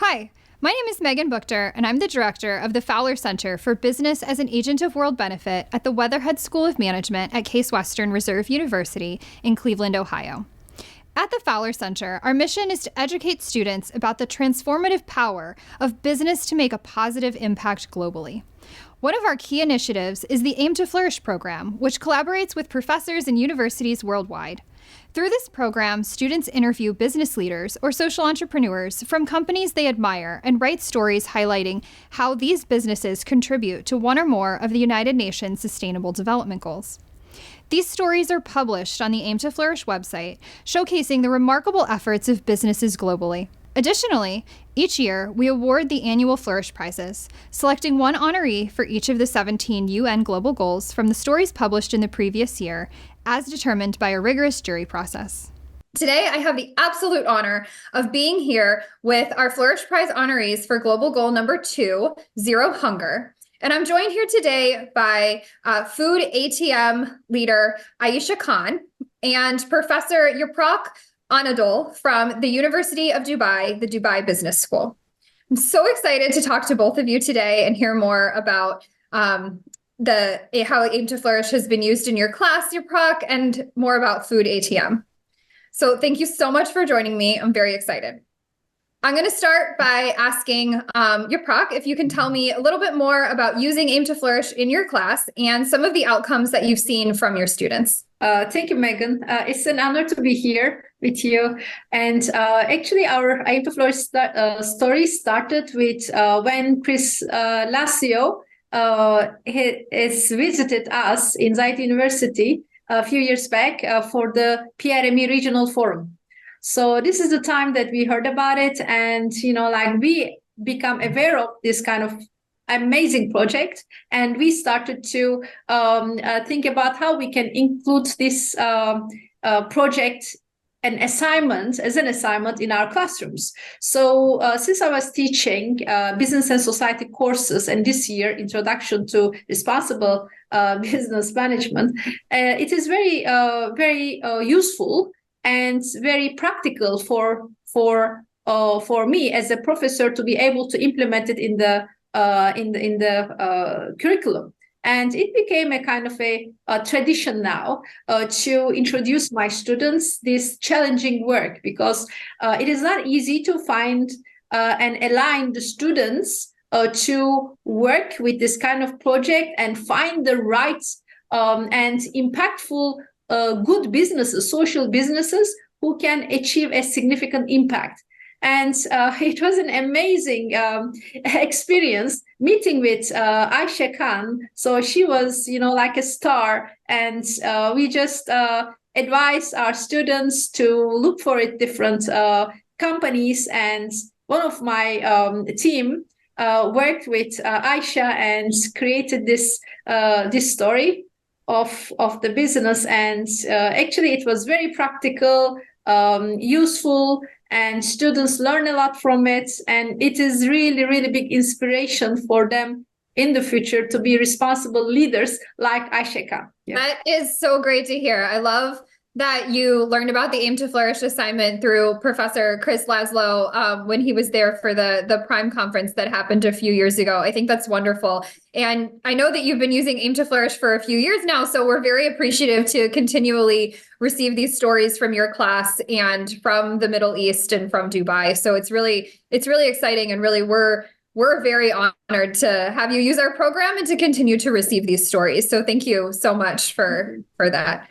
Hi, my name is Megan Buchter, and I'm the director of the Fowler Center for Business as an Agent of World Benefit at the Weatherhead School of Management at Case Western Reserve University in Cleveland, Ohio. At the Fowler Center, our mission is to educate students about the transformative power of business to make a positive impact globally. One of our key initiatives is the AIM2Flourish program, which collaborates with professors and universities worldwide. Through this program, students interview business leaders or social entrepreneurs from companies they admire and write stories highlighting how these businesses contribute to one or more of the United Nations Sustainable Development Goals. These stories are published on the AIM2Flourish website, showcasing the remarkable efforts of businesses globally. Additionally, each year, we award the annual Flourish Prizes, selecting one honoree for each of the 17 UN Global Goals from the stories published in the previous year, as determined by a rigorous jury process. Today, I have the absolute honor of being here with our Flourish Prize honorees for Global Goal number 2, Zero Hunger. And I'm joined here today by Food-ATM leader Ayesha Khan and Professor Yaprak Anadol from the University of Dubai, the Dubai Business School. I'm so excited to talk to both of you today and hear more about how AIM2Flourish has been used in your class, Yaprak, and more about Food-ATM. So thank you so much for joining me. I'm very excited. I'm going to start by asking Yaprak if you can tell me a little bit more about using AIM2Flourish in your class and some of the outcomes that you've seen from your students. Thank you, Megan. It's an honor to be here with you. And actually, our AIM2Flourish story started with when Chris Lassio has visited us in Zayed University a few years back for the PRME Regional Forum. So this is the time that we heard about it, and we become aware of this kind of amazing project, and we started to think about how we can include this project as an assignment in our classrooms. So since I was teaching business and society courses, and this year Introduction to Responsible Business Management, it is very useful and very practical for me as a professor to be able to implement it in the curriculum. And it became a kind of a tradition now to introduce my students this challenging work, because it is not easy to find and align the students to work with this kind of project and find the right and impactful good businesses, social businesses who can achieve a significant impact. And it was an amazing experience meeting with Ayesha Khan. So she was, like a star. And we just advised our students to look for it different companies. And one of my team worked with Ayesha and created this story of the business. And actually, it was very practical, useful, and students learn a lot from it. And it is really, really big inspiration for them in the future to be responsible leaders like Ayesha Khan. Yeah. That is so great to hear. I love that you learned about the AIM2Flourish assignment through Professor Chris Laszlo when he was there for the Prime conference that happened a few years ago. I think that's wonderful. And I know that you've been using AIM2Flourish for a few years now, so we're very appreciative to continually receive these stories from your class and from the Middle East and from Dubai. So it's really exciting, and really we're very honored to have you use our program and to continue to receive these stories. So thank you so much for that.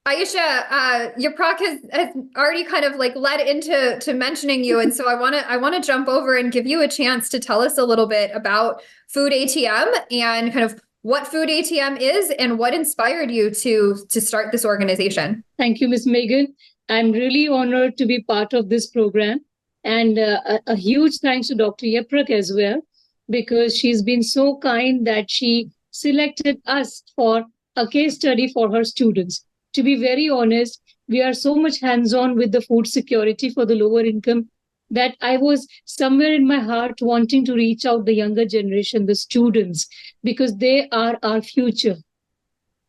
Ayesha, Yaprak has already kind of led into mentioning you, and so I want to jump over and give you a chance to tell us a little bit about Food-ATM and kind of what Food-ATM is and what inspired you to start this organization. Thank you, Ms. Megan. I'm really honored to be part of this program, and a huge thanks to Dr. Yaprak as well, because she's been so kind that she selected us for a case study for her students. To be very honest, we are so much hands-on with the food security for the lower income that I was somewhere in my heart wanting to reach out the younger generation, the students, because they are our future.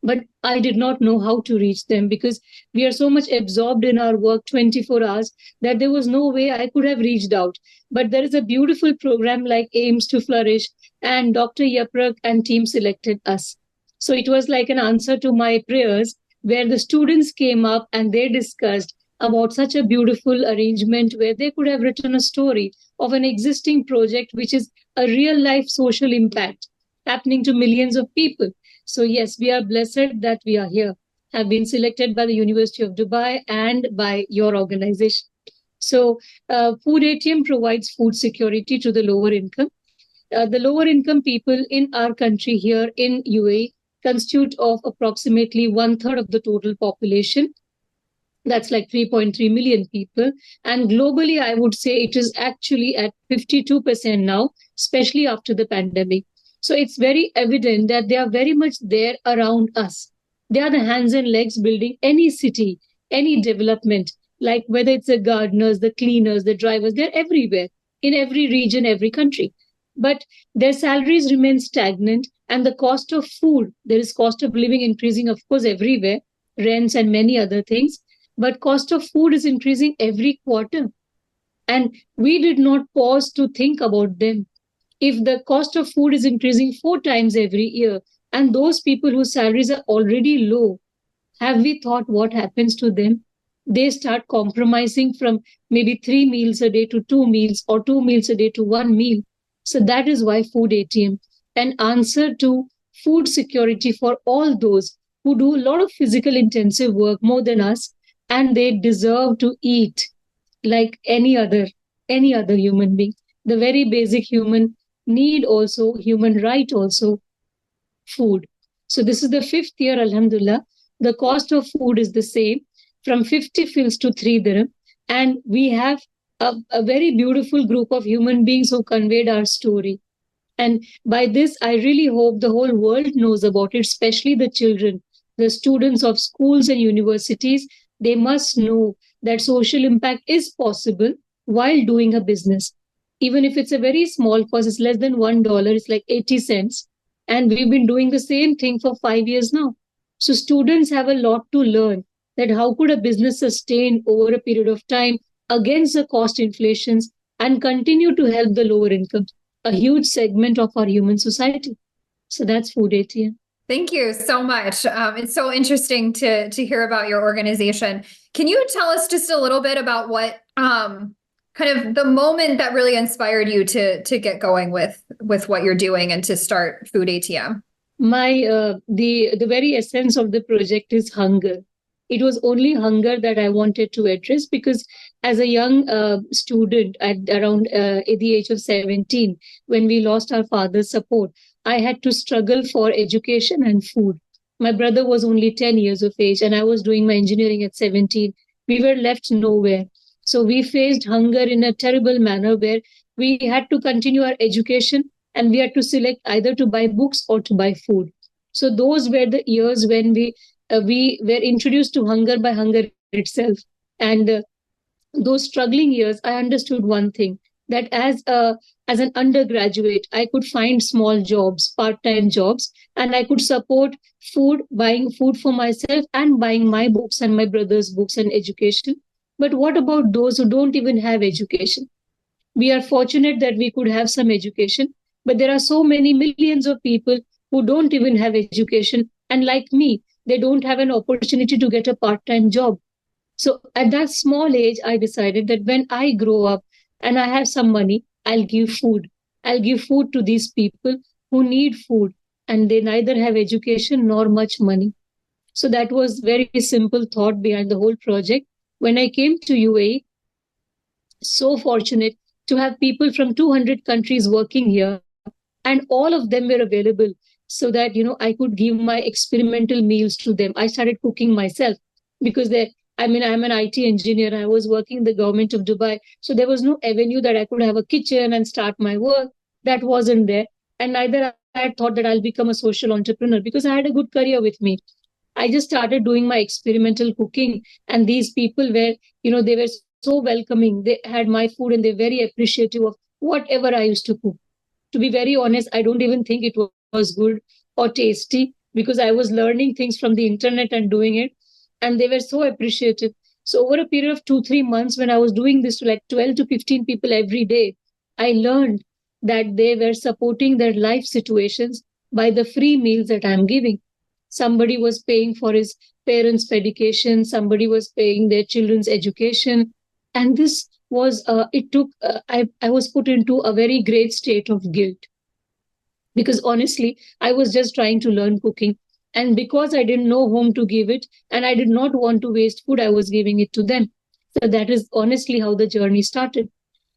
but I did not know how to reach them because we are so much absorbed in our work 24 hours that there was no way I could have reached out. But there is a beautiful program like AIMS2Flourish, and Dr. Yaprak and team selected us. So it was like an answer to my prayers where the students came up and they discussed about such a beautiful arrangement where they could have written a story of an existing project which is a real life social impact happening to millions of people. So, yes, we are blessed that we are here, have been selected by the University of Dubai and by your organization. So, Food-ATM provides food security to the lower income. The lower income people in our country here in UAE constitute of approximately one third of the total population. That's like 3.3 million people. And globally, I would say it is actually at 52% now, especially after the pandemic. So it's very evident that they are very much there around us. They are the hands and legs building any city, any development, like whether it's the gardeners, the cleaners, the drivers, they're everywhere, in every region, every country. But their salaries remain stagnant, and the cost of food, there is cost of living increasing, of course, everywhere, rents and many other things, but cost of food is increasing every quarter. And we did not pause to think about them. If the cost of food is increasing 4 times every year, and those people whose salaries are already low, have we thought what happens to them? They start compromising from maybe 3 meals a day to 2 meals, or 2 meals a day to 1 meal. So that is why Food-ATM, an answer to food security for all those who do a lot of physical intensive work more than us, and they deserve to eat like any other human being. The very basic human need also, human right also, food. So this is the 5th year, Alhamdulillah. The cost of food is the same, from 50 fils to 3 dirham. And we have a very beautiful group of human beings who conveyed our story. And by this, I really hope the whole world knows about it, especially the children, the students of schools and universities. They must know that social impact is possible while doing a business. Even if it's a very small cost, it's less than $1, it's like 80 cents. And we've been doing the same thing for 5 years now. So students have a lot to learn, that how could a business sustain over a period of time against the cost inflations and continue to help the lower incomes, a huge segment of our human society. So that's Food-ATM. Thank you so much. It's so interesting to hear about your organization. Can you tell us just a little bit about what kind of the moment that really inspired you to get going with what you're doing and to start Food-ATM? The very essence of the project is hunger. It was only hunger that I wanted to address, because as a young student at around the age of 17, when we lost our father's support, I had to struggle for education and food. My brother was only 10 years of age, and I was doing my engineering at 17. We were left nowhere. So we faced hunger in a terrible manner, where we had to continue our education and we had to select either to buy books or to buy food. So those were the years when we were introduced to hunger by hunger itself. And those struggling years, I understood one thing, that as an undergraduate, I could find small jobs, part-time jobs, and I could support food, buying food for myself and buying my books and my brother's books and education. But what about those who don't even have education? We are fortunate that we could have some education, but there are so many millions of people who don't even have education. And like me, they don't have an opportunity to get a part-time job. So at that small age, I decided that when I grow up and I have some money, I'll give food. I'll give food to these people who need food, and they neither have education nor much money. So that was very simple thought behind the whole project. When I came to UAE, so fortunate to have people from 200 countries working here, and all of them were available, so that I could give my experimental meals to them. I started cooking myself, because I'm an IT engineer. I was working in the government of Dubai. So there was no avenue that I could have a kitchen and start my work. That wasn't there. And neither I had thought that I'll become a social entrepreneur, because I had a good career with me. I just started doing my experimental cooking. And these people were, they were so welcoming. They had my food and they're very appreciative of whatever I used to cook. To be very honest, I don't even think it was good or tasty, because I was learning things from the internet and doing it. And they were so appreciative. So over a period of 2-3 months, when I was doing this to like 12 to 15 people every day, I learned that they were supporting their life situations by the free meals that I'm giving. Somebody was paying for his parents' education, somebody was paying their children's education. And this was, I was put into a very great state of guilt, because honestly, I was just trying to learn cooking. And because I didn't know whom to give it, and I did not want to waste food, I was giving it to them. So that is honestly how the journey started.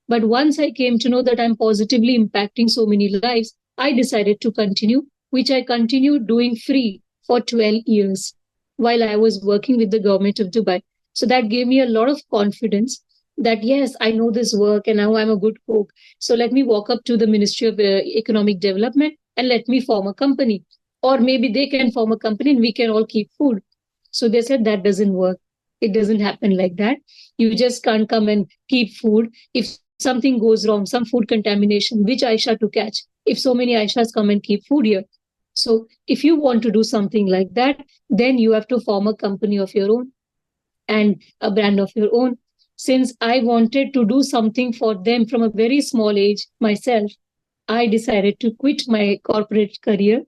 But once I came to know that I'm positively impacting so many lives, I decided to continue, which I continued doing free for 12 years while I was working with the government of Dubai. So that gave me a lot of confidence that, yes, I know this work and now I'm a good cook. So let me walk up to the Ministry of Economic Development and let me form a company. Or maybe they can form a company and we can all keep food. So they said that doesn't work. It doesn't happen like that. You just can't come and keep food. If something goes wrong, some food contamination, which Ayesha to catch, if so many Ayeshas come and keep food here. So if you want to do something like that, then you have to form a company of your own and a brand of your own. Since I wanted to do something for them from a very small age myself, I decided to quit my corporate career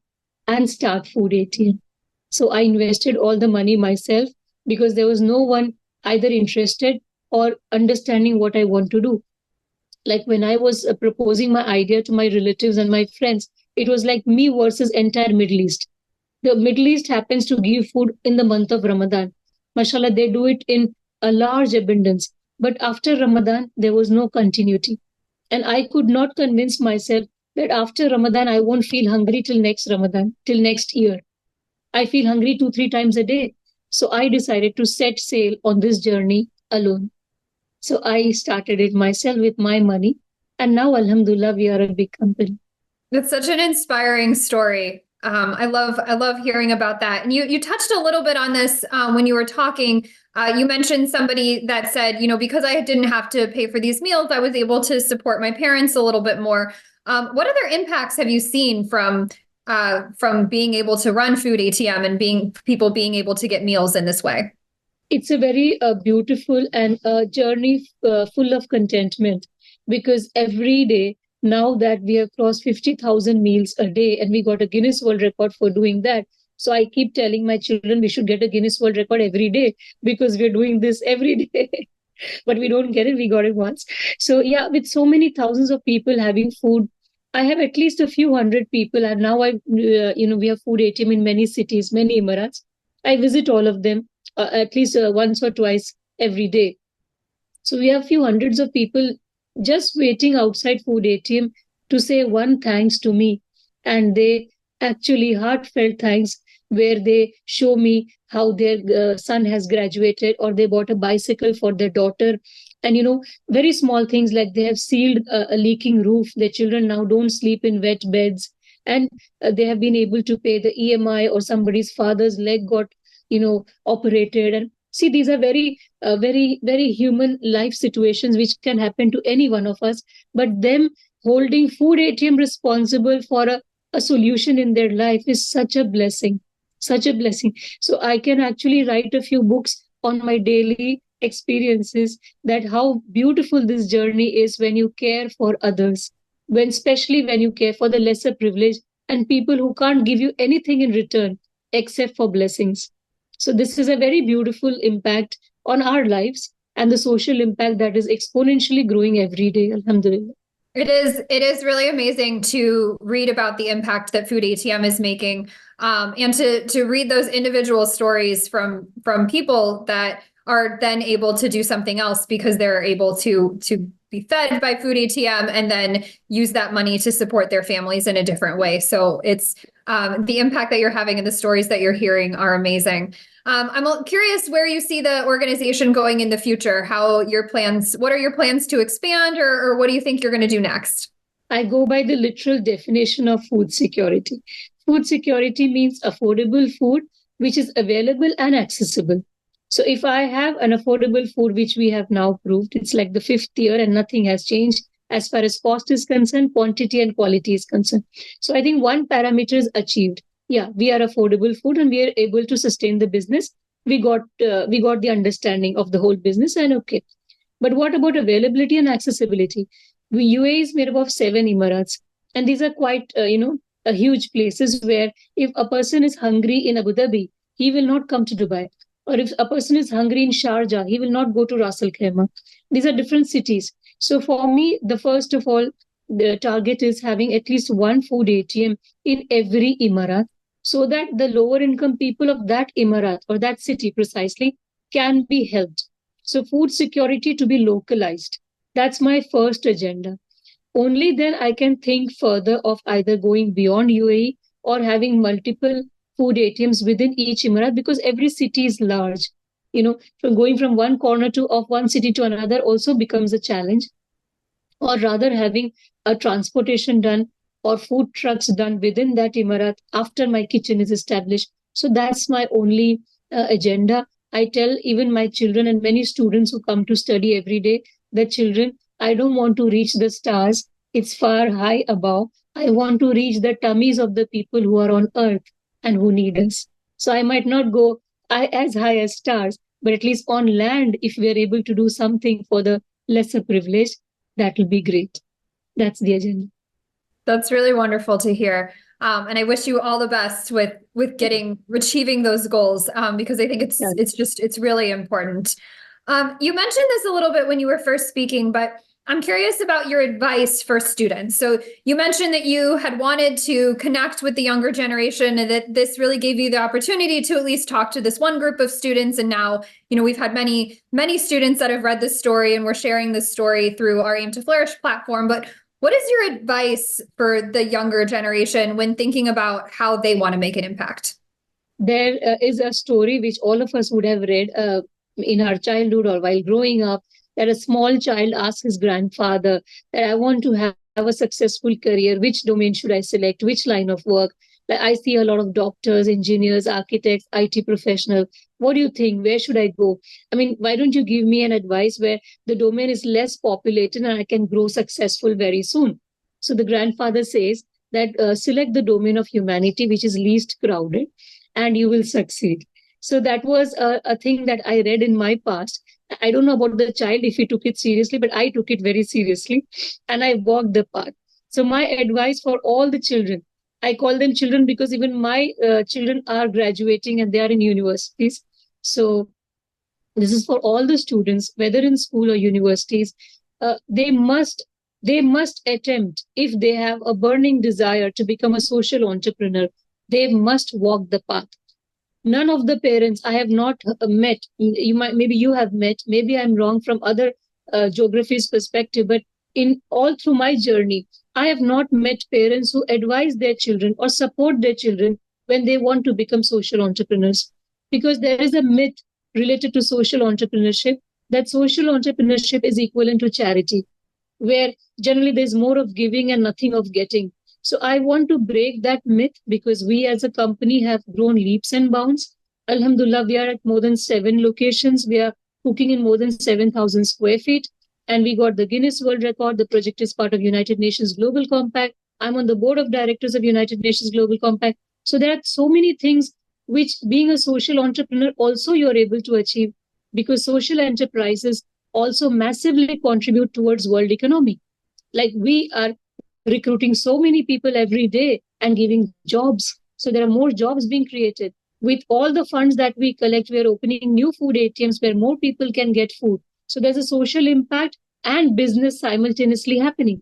and start Food-ATM. So I invested all the money myself because there was no one either interested or understanding what I want to do. Like when I was proposing my idea to my relatives and my friends, it was like me versus entire Middle East. The Middle East happens to give food in the month of Ramadan. Mashallah, they do it in a large abundance. But after Ramadan, there was no continuity. And I could not convince myself that after Ramadan, I won't feel hungry till next Ramadan, till next year. I feel hungry 2-3 times a day. So I decided to set sail on this journey alone. So I started it myself with my money. And now, alhamdulillah, we are a big company. That's such an inspiring story. I love hearing about that. And you touched a little bit on this when you were talking. You mentioned somebody that said, because I didn't have to pay for these meals, I was able to support my parents a little bit more. What other impacts have you seen from being able to run Food-ATM and people being able to get meals in this way? It's a very beautiful and journey full of contentment, because every day, now that we have crossed 50,000 meals a day and we got a Guinness World Record for doing that. So I keep telling my children we should get a Guinness World Record every day because we're doing this every day. But we don't get it. We got it once. So yeah, with so many thousands of people having food, I have at least a few hundred people. And now we have Food-ATM in many cities, many Emirates. I visit all of them at least once or twice every day. So we have a few hundreds of people just waiting outside Food-ATM to say one thanks to me. And they actually heartfelt thanks, where they show me how their son has graduated, or they bought a bicycle for their daughter. And, very small things like they have sealed a leaking roof. Their children now don't sleep in wet beds. And they have been able to pay the EMI, or somebody's father's leg got, operated. And see, these are very, very human life situations which can happen to any one of us. But them holding Food-ATM responsible for a solution in their life is such a blessing, such a blessing. So I can actually write a few books on my daily experiences, that how beautiful this journey is when you care for others, especially when you care for the lesser privileged and people who can't give you anything in return except for blessings. So this is a very beautiful impact on our lives, and the social impact that is exponentially growing every day. Alhamdulillah. It is really amazing to read about the impact that Food-ATM is making, and to read those individual stories from people that are then able to do something else because they're able to be fed by Food-ATM and then use that money to support their families in a different way. So it's the impact that you're having and the stories that you're hearing are amazing. I'm curious where you see the organization going in the future. What are your plans to expand, or what do you think you're going to do next? I go by the literal definition of food security. Food security means affordable food which is available and accessible. So if I have an affordable food, which we have now proved, it's like the 5th year and nothing has changed as far as cost is concerned, quantity and quality is concerned. So I think one parameter is achieved. yeah, we are affordable food and we are able to sustain the business. We got the understanding of the whole business, and okay. But what about availability and accessibility? UAE is made up of 7 Emirates, and these are quite, huge places where if a person is hungry in Abu Dhabi, he will not come to Dubai. Or if a person is hungry in Sharjah, he will not go to Ras Al Khaimah. These are different cities. So for me, the first of all, the target is having at least one food ATM in every Emirat, so that the lower income people of that Emirat or that city precisely can be helped. So food security to be localized. That's my first agenda. Only then I can think further of either going beyond UAE or having multiple food ATMs within each Emirat, because every city is large. From going from one corner of one city to another also becomes a challenge, or rather having a transportation done or food trucks done within that Emirat after my kitchen is established. So that's my only agenda. I tell even my children and many students who come to study every day, that children, I don't want to reach the stars. It's far high above. I want to reach the tummies of the people who are on earth and who need us. So I might not go as high as stars, but at least on land, if we are able to do something for the lesser privileged, that will be great. That's the agenda. That's really wonderful to hear. And I wish you all the best with achieving those goals, because I think it's really important. You mentioned this a little bit when you were first speaking, but I'm curious about your advice for students. So you mentioned that you had wanted to connect with the younger generation and that this really gave you the opportunity to at least talk to this one group of students. And now, we've had many, many students that have read this story and we're sharing this story through our AIM2Flourish platform. But what is your advice for the younger generation when thinking about how they want to make an impact? There is a story which all of us would have read in our childhood or while growing up, that a small child asks his grandfather that I want to have a successful career. Which domain should I select? Which line of work? Like, I see a lot of doctors, engineers, architects, IT professionals. What do you think? Where should I go? I mean, why don't you give me an advice where the domain is less populated and I can grow successful very soon? So the grandfather says that select the domain of humanity, which is least crowded, and you will succeed. So that was a thing that I read in my past. I don't know about the child if he took it seriously, but I took it very seriously and I walked the path. So my advice for all the children, I call them children because even my children are graduating and they are in universities. So this is for all the students, whether in school or universities. They must attempt, if they have a burning desire to become a social entrepreneur, they must walk the path. None of the parents I have not met, maybe you have met, maybe I'm wrong from other geographies perspective, but in all through my journey, I have not met parents who advise their children or support their children when they want to become social entrepreneurs. Because there is a myth related to social entrepreneurship, that social entrepreneurship is equivalent to charity, where generally there's more of giving and nothing of getting. So I want to break that myth, because we as a company have grown leaps and bounds. Alhamdulillah, we are at more than 7 locations. We are cooking in more than 7,000 square feet. And we got the Guinness World Record. The project is part of United Nations Global Compact. I'm on the board of directors of United Nations Global Compact. So there are so many things which, being a social entrepreneur, also you're able to achieve, because social enterprises also massively contribute towards world economy. Like, we are recruiting so many people every day and giving jobs. So there are more jobs being created. With all the funds that we collect, we are opening new food ATMs where more people can get food. So there's a social impact and business simultaneously happening.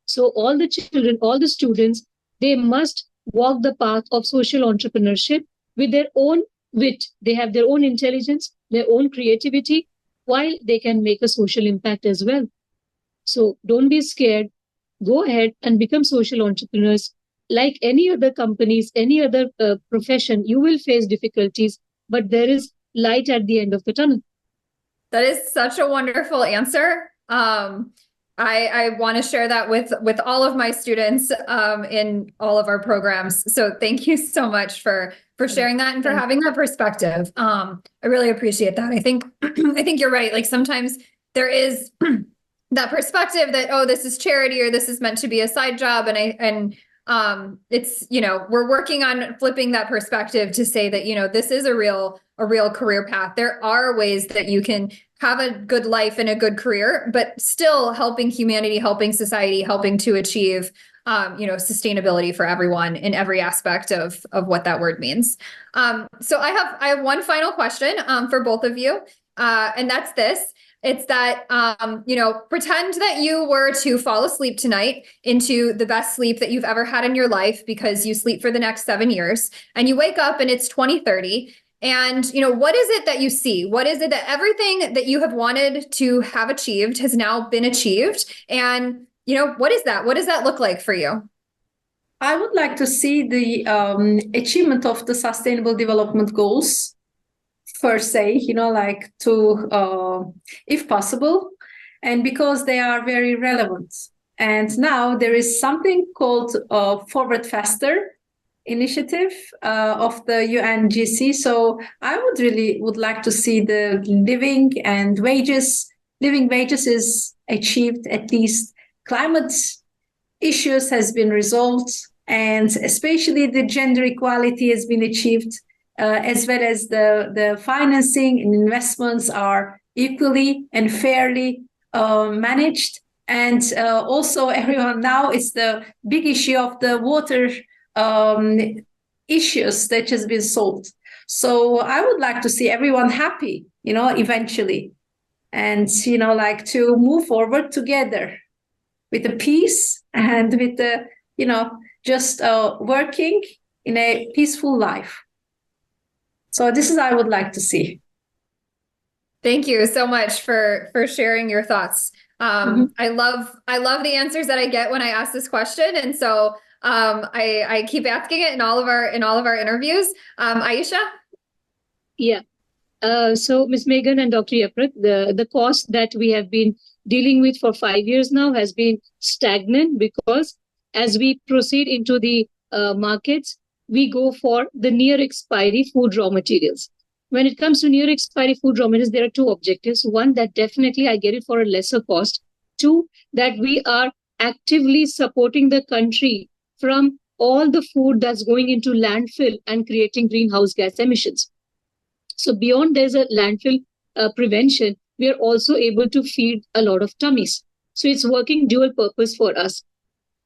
So all the children, all the students, they must walk the path of social entrepreneurship with their own wit. They have their own intelligence, their own creativity, while they can make a social impact as well. So don't be scared. Go ahead and become social entrepreneurs. Like any other companies, any other profession, you will face difficulties, but there is light at the end of the tunnel. That is such a wonderful answer. I want to share that with all of my students in all of our programs. So thank you so much for sharing that and for having that perspective. I really appreciate that. I think you're right. Like, sometimes there is that perspective that, oh, this is charity or this is meant to be a side job. And it's, we're working on flipping that perspective to say that, this is a real career path. There are ways that you can have a good life and a good career, but still helping humanity, helping society, helping to achieve, sustainability for everyone in every aspect of what that word means. So I have one final question, for both of you. And that's this. It's that, pretend that you were to fall asleep tonight into the best sleep that you've ever had in your life because you sleep for the next 7 years, and you wake up and it's 2030. And, what is it that you see? What is it that everything that you have wanted to have achieved has now been achieved? And, what is that? What does that look like for you? I would like to see the achievement of the Sustainable Development Goals per se, like to, if possible, and because they are very relevant. And now there is something called Forward Faster initiative of the UNGC. So I would like to see the living wages is achieved, at least climate issues has been resolved, and especially the gender equality has been achieved, as well as the financing and investments are equally and fairly managed. And also everyone now, it's the big issue of the water issues that has been solved. So I would like to see everyone happy, eventually, and, like to move forward together with the peace and with the, just working in a peaceful life. So this is, I would like to see. Thank you so much for sharing your thoughts. I love the answers that I get when I ask this question. And so I keep asking it in all of our interviews. Ayesha? Yeah. So Ms. Megan and Dr. Yaprak, the cost that we have been dealing with for 5 years now has been stagnant, because as we proceed into the markets, we go for the near expiry food raw materials. When it comes to near expiry food raw materials, there are two objectives. One, that definitely I get it for a lesser cost. Two, that we are actively supporting the country from all the food that's going into landfill and creating greenhouse gas emissions. So beyond there's a landfill prevention, we are also able to feed a lot of tummies. So it's working dual purpose for us.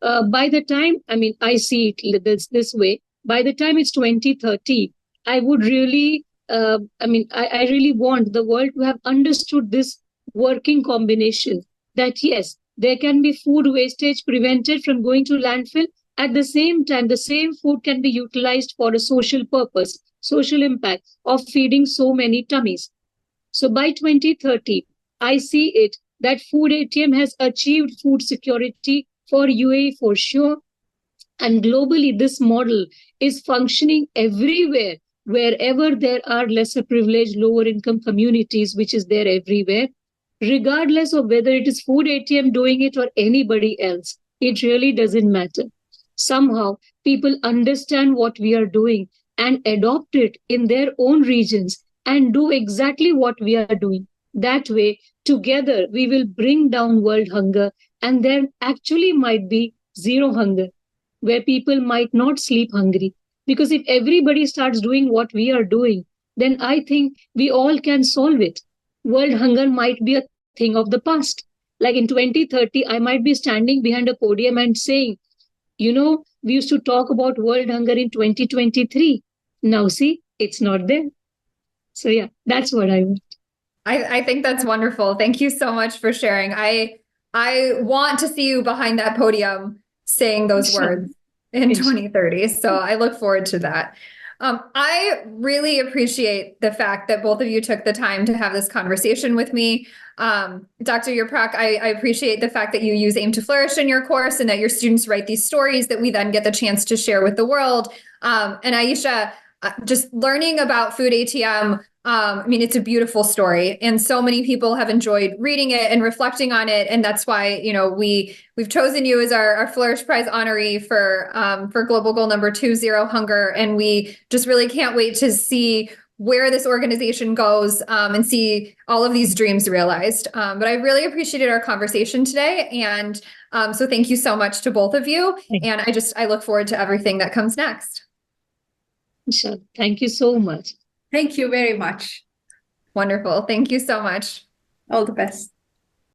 By the time, I see it this way, by the time it's 2030, I would really, I really want the world to have understood this working combination, that yes, there can be food wastage prevented from going to landfill. At the same time, the same food can be utilized for a social purpose, social impact of feeding so many tummies. So by 2030, I see it that Food-ATM has achieved food security for UAE for sure. And globally, this model is functioning everywhere, wherever there are lesser privileged, lower income communities, which is there everywhere. Regardless of whether it is Food-ATM doing it or anybody else, it really doesn't matter. Somehow, people understand what we are doing and adopt it in their own regions and do exactly what we are doing. That way, together, we will bring down world hunger, and there actually might be zero hunger, where people might not sleep hungry. Because if everybody starts doing what we are doing, then I think we all can solve it. World hunger might be a thing of the past. Like in 2030, I might be standing behind a podium and saying, we used to talk about world hunger in 2023. Now see, it's not there. So yeah, that's what I want. I think that's wonderful. Thank you so much for sharing. I want to see you behind that podium saying those words in 2030. So I look forward to that. I really appreciate the fact that both of you took the time to have this conversation with me. Dr. Yaprak, I appreciate the fact that you use AIM2Flourish in your course and that your students write these stories that we then get the chance to share with the world. And Ayesha, just learning about Food-ATM, it's a beautiful story, and so many people have enjoyed reading it and reflecting on it, and that's why we've chosen you as our Flourish Prize honoree for Global Goal number 2, Zero Hunger, and we just really can't wait to see where this organization goes and see all of these dreams realized. But I really appreciated our conversation today. And so thank you so much to both of you. And I look forward to everything that comes next. Sure. Thank you so much. Thank you very much. Wonderful. Thank you so much. All the best.